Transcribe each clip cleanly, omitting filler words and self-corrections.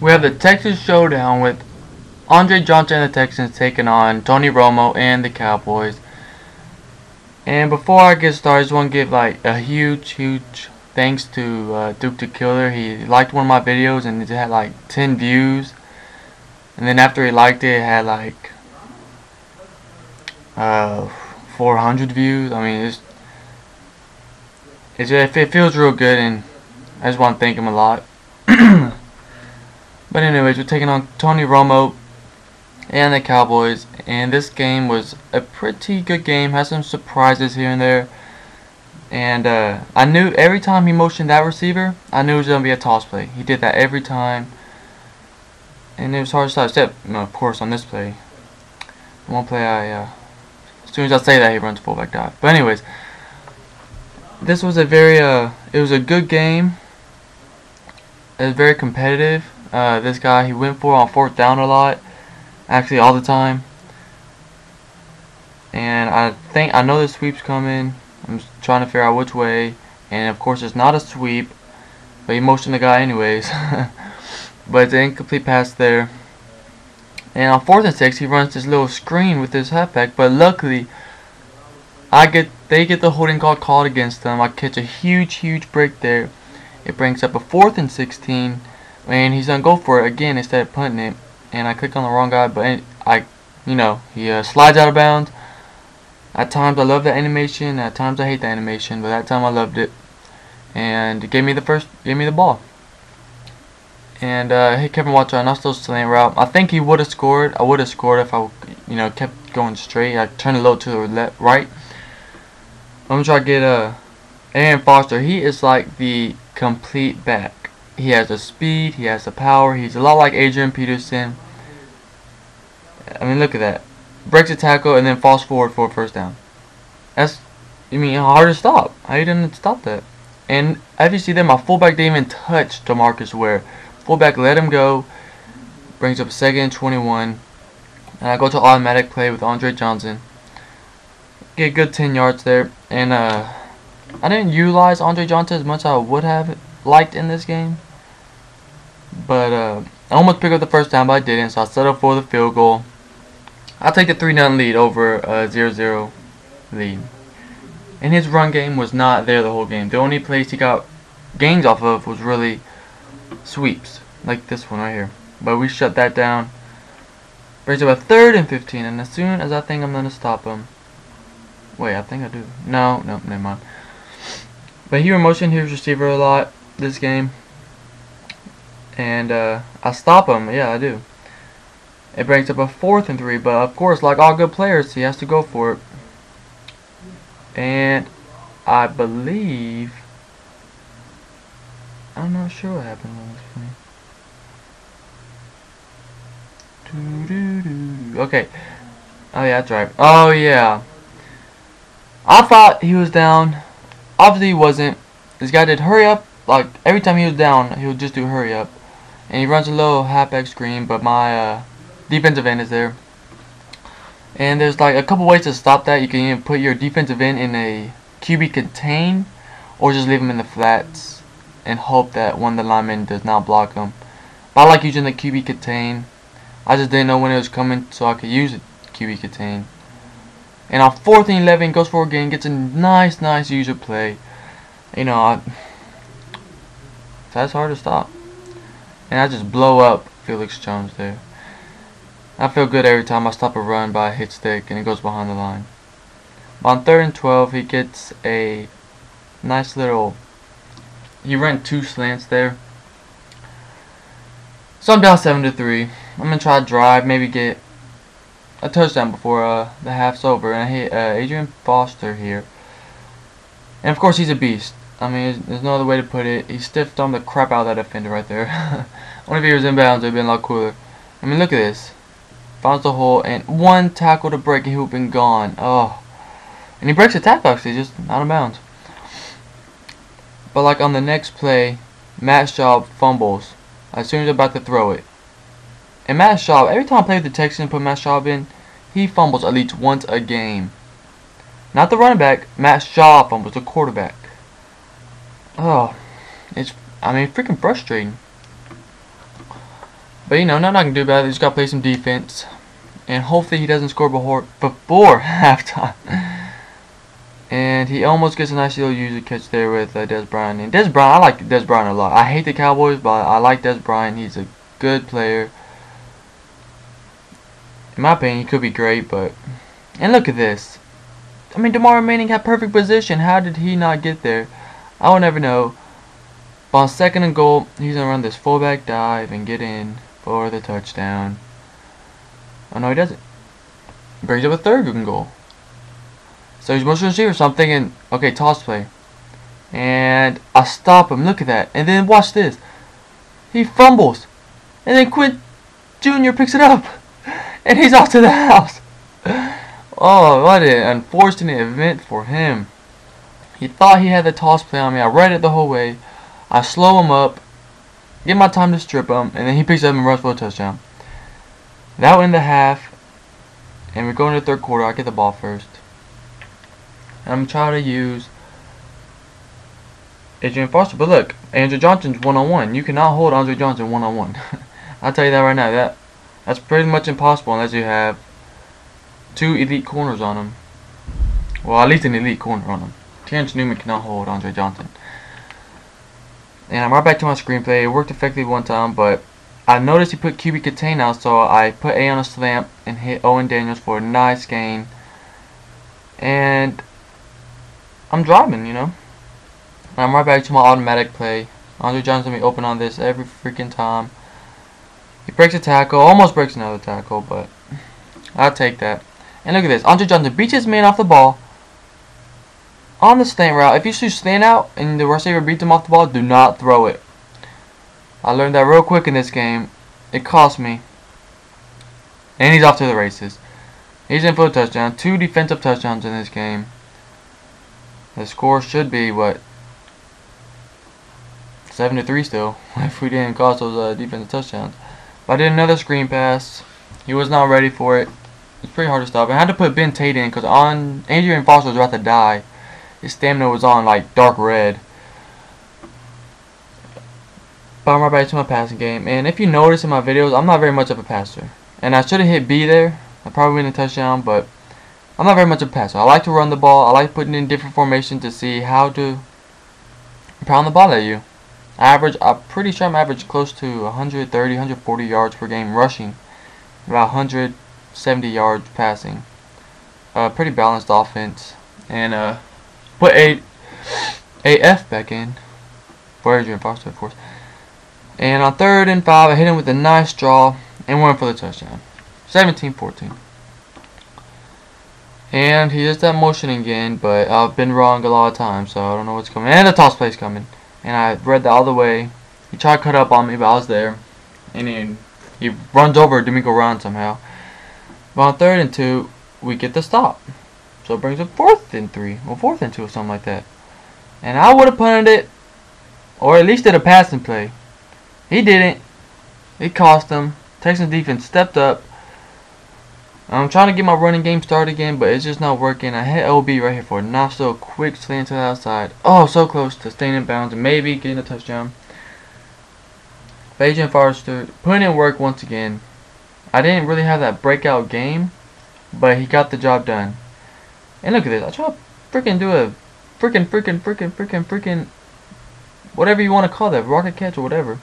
We have the Texas Showdown with Andre Johnson and the Texans taking on Tony Romo and the Cowboys. And before I get started, I just want to give like a huge thanks to Duke the Killer. He liked one of my videos and it had like 10 views. And then after he liked it, it had like 400 views. I mean, it feels real good, and I just want to thank him a lot. But anyways, we're taking on Tony Romo and the Cowboys, and this game was a pretty good game. Had some surprises here and there, and I knew every time he motioned that receiver, I knew it was gonna be a toss play. He did that every time, and it was hard to stop. Except, of course, on this play, one play as soon as I say that, he runs fullback dive. But anyways, this was a very it was a good game. It was very competitive. This guy, he went for on 4th down a lot, actually all the time. And I know the sweep's coming. I'm just trying to figure out which way. And of course, it's not a sweep, but he motioned the guy anyways. But it's an incomplete pass there. And on 4th and 6, he runs this little screen with his halfback. But luckily, they get the holding call called against them. I catch a huge break there. It brings up a 4th and 16, and he's gonna go for it again instead of punting it. And I click on the wrong guy, but he slides out of bounds. At times I love that animation. At times I hate the animation, but that time I loved it. And it gave me the ball. And hey, Kevin Watcher, I'm not still slant route. I think he would have scored. I would have scored if I kept going straight. I turned a little to the right. I'm gonna try to get Aaron Foster. He is like the complete back. He has the speed, he has the power. He's a lot like Adrian Peterson. I mean, look at that. Breaks a tackle and then falls forward for a 1st down. That's, hard to stop. How you didn't stop that? And as you see there, my fullback didn't even touch DeMarcus Ware. Fullback let him go. Brings up 2nd and 21. And I go to automatic play with Andre Johnson. Get a good 10 yards there. And I didn't utilize Andre Johnson as much as I would have liked in this game. But I almost picked up the 1st down, but I didn't, so I settled for the field goal. I'll take the 3-0 lead over a 0-0 lead. And his run game was not there the whole game. The only place he got gains off of was really sweeps, like this one right here. But we shut that down. Brings up a 3rd and 15, and as soon as I think I'm gonna stop him. Wait, I think I do. No, never mind. But he motioned his receiver a lot this game. And I stop him. Yeah, I do. It brings up a 4th and 3. But of course, like all good players, he has to go for it. And I believe... I'm not sure what happened on this play. Okay. Oh yeah, that's right. Oh yeah. I thought he was down. Obviously he wasn't. This guy did hurry up. Like every time he was down, he would just do hurry up. And he runs a little halfback screen, but my defensive end is there. And there's like a couple ways to stop that. You can either put your defensive end in a QB contain, or just leave him in the flats and hope that one of the linemen does not block him. But I like using the QB contain. I just didn't know when it was coming, so I could use the QB contain. And on 4th and 11, goes for it again, gets a nice user play. That's hard to stop. And I just blow up Felix Jones there. I feel good every time I stop a run by a hit stick and it goes behind the line. But on 3rd and 12, he gets a nice little... He ran 2 slants there. So I'm down 7-3. I'm going to try to drive, maybe get a touchdown before the half's over. And I hit Adrian Foster here. And of course he's a beast. I mean, there's no other way to put it. He stiff-armed the crap out of that defender right there. Only if he was inbounds, it would have been a lot cooler. I mean, look at this. Finds the hole, and 1 tackle to break, and he would have been gone. Oh. And he breaks the tackle, actually, just out of bounds. But like on the next play, Matt Schaub fumbles as soon as he's about to throw it. And Matt Schaub, every time I play with the Texans and put Matt Schaub in, he fumbles at least once a game. Not the running back, Matt Schaub fumbles, the quarterback. Oh, it's freaking frustrating. But you know, nothing I can do about it. Just gotta play some defense, and hopefully he doesn't score before halftime. And he almost gets a nice little user catch there with Dez Bryant. And Dez Bryant, I like Dez Bryant a lot. I hate the Cowboys, but I like Dez Bryant. He's a good player. In my opinion, he could be great, but... And look at this. I mean, DeMar Manning had perfect position. How did he not get there? I will never know. But on 2nd and goal, he's going to run this fullback dive and get in for the touchdown. Oh, no, he doesn't. Brings up a 3rd and goal. So he's motion receiver, so I'm thinking, okay, toss play. And I stop him, look at that. And then watch this. He fumbles. And then Quint Jr. picks it up. And he's off to the house. Oh, what an unfortunate event for him. He thought he had the toss play on me. I read it the whole way. I slow him up, get my time to strip him, and then he picks up and runs for a touchdown. That went into half. And we're going to the 3rd quarter. I get the ball first. I'm trying to use Adrian Foster. But look, Andrew Johnson's one-on-one. You cannot hold Andre Johnson one-on-one. I'll tell you that right now. That's pretty much impossible unless you have 2 elite corners on him. Well, at least an elite corner on him. Terrence Newman cannot hold Andre Johnson. And I'm right back to my screenplay. It worked effectively one time, but I noticed he put QB contain out, so I put A on a slant and hit Owen Daniels for a nice gain. And I'm driving, you know. And I'm right back to my automatic play. Andre Johnson will be open on this every freaking time. He breaks a tackle, almost breaks another tackle, but I'll take that. And look at this. Andre Johnson beats his man off the ball on the slant route. If you shoot slant out and the receiver beats him off the ball, do not throw it. I learned that real quick in this game. It cost me. And he's off to the races. He's in for a touchdown. 2 defensive touchdowns in this game. The score should be, what, 7-3 still, if we didn't cost those defensive touchdowns. But I did another screen pass. He was not ready for it. It's pretty hard to stop. I had to put Ben Tate in because Adrian Foster was about to die. His stamina was on like dark red. But I'm right back to my passing game. And if you notice in my videos, I'm not very much of a passer. And I should have hit B there. I probably win a touchdown, but I'm not very much of a passer. I like to run the ball. I like putting in different formations to see how to pound the ball at you. I'm pretty sure I'm average close to 130, 140 yards per game rushing. About 170 yards passing. Pretty balanced offense. And put AF back in for Adrian Foster, of course. And on 3rd and 5, I hit him with a nice draw and went for the touchdown. 17-14. And he does that motion again, but I've been wrong a lot of times, so I don't know what's coming. And the toss play's coming. And I read that all the way. He tried to cut up on me, but I was there. And he runs over D'Amico Ryan somehow. But on 3rd and 2, we get the stop. So it brings up 4th and 3. Or 4th and 2 or something like that. And I would have punted it. Or at least did a passing play. He didn't. It cost him. Texans defense stepped up. I'm trying to get my running game started again, but it's just not working. I hit LB right here for a not so quick slant to the outside. Oh, so close to staying in bounds and maybe getting a touchdown. Adrian Foster putting in work once again. I didn't really have that breakout game, but he got the job done. And look at this. I try to freaking do a freaking whatever you want to call that, rocket catch or whatever.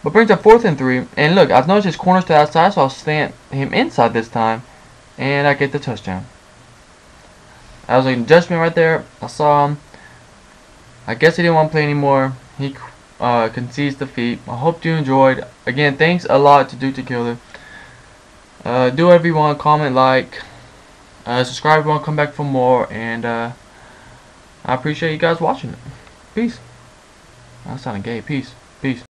But brings up 4th and 3. And look, I've noticed his corners to the outside, so I'll slant him inside this time. And I get the touchdown. That was an adjustment right there. I saw him. I guess he didn't want to play anymore. He concedes defeat. I hope you enjoyed. Again, thanks a lot to Dude to Killer. Do whatever you want. Comment, like. Subscribe if you want to come back for more. And I appreciate you guys watching it. Peace. That sounded gay. Peace. Peace.